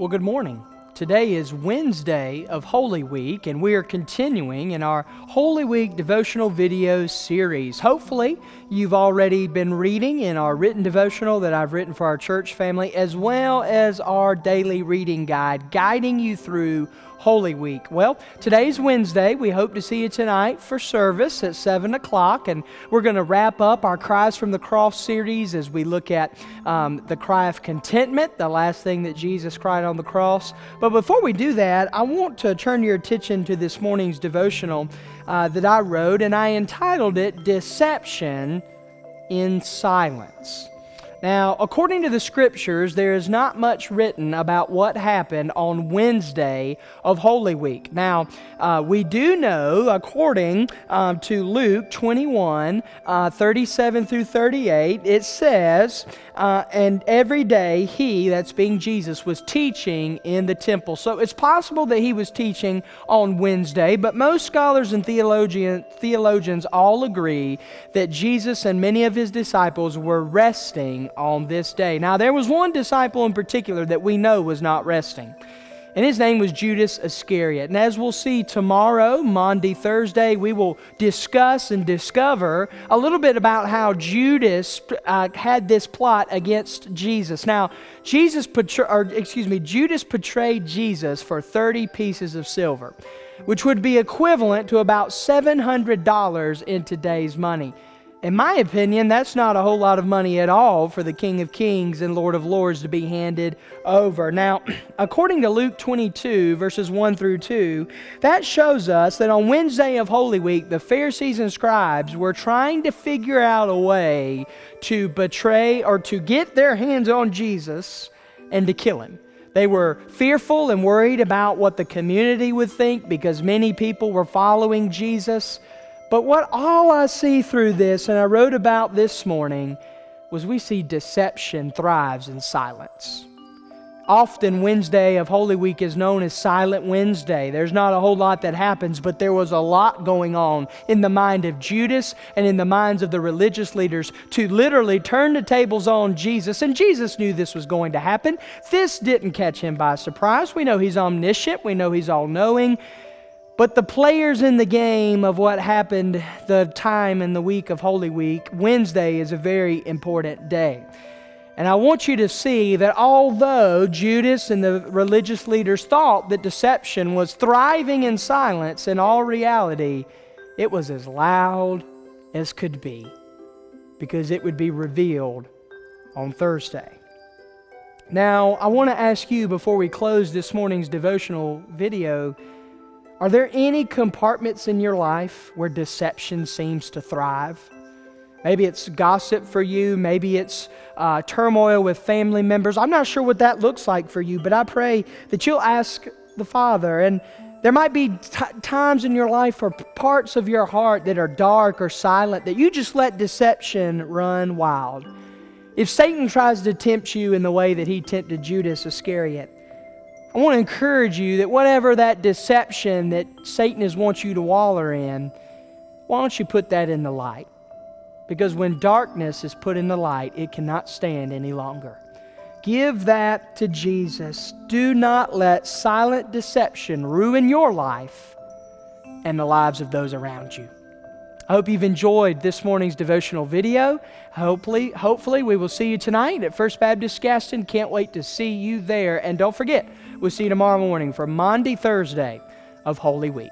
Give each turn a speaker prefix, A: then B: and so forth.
A: Well, good morning. Today is Wednesday of Holy Week, and we are continuing in our Holy Week devotional video series. Hopefully, you've already been reading in our written devotional that I've written for our church family, as well as our daily reading guide, guiding you through Holy Week. Well, today's Wednesday. We hope to see you tonight for service at 7 o'clock, and we're going to wrap up our Cries from the Cross series as we look at the cry of contentment, the last thing that Jesus cried on the cross. But before we do that, I want to turn your attention to this morning's devotional that I wrote, and I entitled it, Deception in Silence. Now, according to the Scriptures, there is not much written about what happened on Wednesday of Holy Week. Now, we do know, according to Luke 21, 37 through 38, it says, and every day he, that's being Jesus, was teaching in the temple. So it's possible that he was teaching on Wednesday, but most scholars and theologians all agree that Jesus and many of his disciples were resting on this day. Now, there was one disciple in particular that we know was not resting, and his name was Judas Iscariot. And as we'll see tomorrow, Monday, Thursday, we will discuss and discover a little bit about how Judas had this plot against Jesus. Now, Judas betrayed Jesus for 30 pieces of silver, which would be equivalent to about $700 in today's money. In my opinion, that's not a whole lot of money at all for the King of Kings and Lord of Lords to be handed over. Now, according to Luke 22, verses 1 through 2, that shows us that on Wednesday of Holy Week, the Pharisees and scribes were trying to figure out a way to betray or to get their hands on Jesus and to kill him. They were fearful and worried about what the community would think because many people were following Jesus. But what all I see through this, and I wrote about this morning, was we see deception thrives in silence. Often Wednesday of Holy Week is known as Silent Wednesday. There's not a whole lot that happens, but there was a lot going on in the mind of Judas and in the minds of the religious leaders to literally turn the tables on Jesus. And Jesus knew this was going to happen. This didn't catch him by surprise. We know he's omniscient. We know he's all-knowing. But the players in the game of what happened the time in the week of Holy Week, Wednesday is a very important day. And I want you to see that although Judas and the religious leaders thought that deception was thriving in silence, in all reality, it was as loud as could be, because it would be revealed on Thursday. Now, I want to ask you before we close this morning's devotional video, are there any compartments in your life where deception seems to thrive? Maybe it's gossip for you. Maybe it's turmoil with family members. I'm not sure what that looks like for you, but I pray that you'll ask the Father. And there might be times in your life or parts of your heart that are dark or silent that you just let deception run wild. If Satan tries to tempt you in the way that he tempted Judas Iscariot, I want to encourage you that whatever that deception that Satan wants you to waller in, why don't you put that in the light? Because when darkness is put in the light, it cannot stand any longer. Give that to Jesus. Do not let silent deception ruin your life and the lives of those around you. I hope you've enjoyed this morning's devotional video. Hopefully we will see you tonight at First Baptist Gaston. Can't wait to see you there. And don't forget, we'll see you tomorrow morning for Monday, Thursday of Holy Week.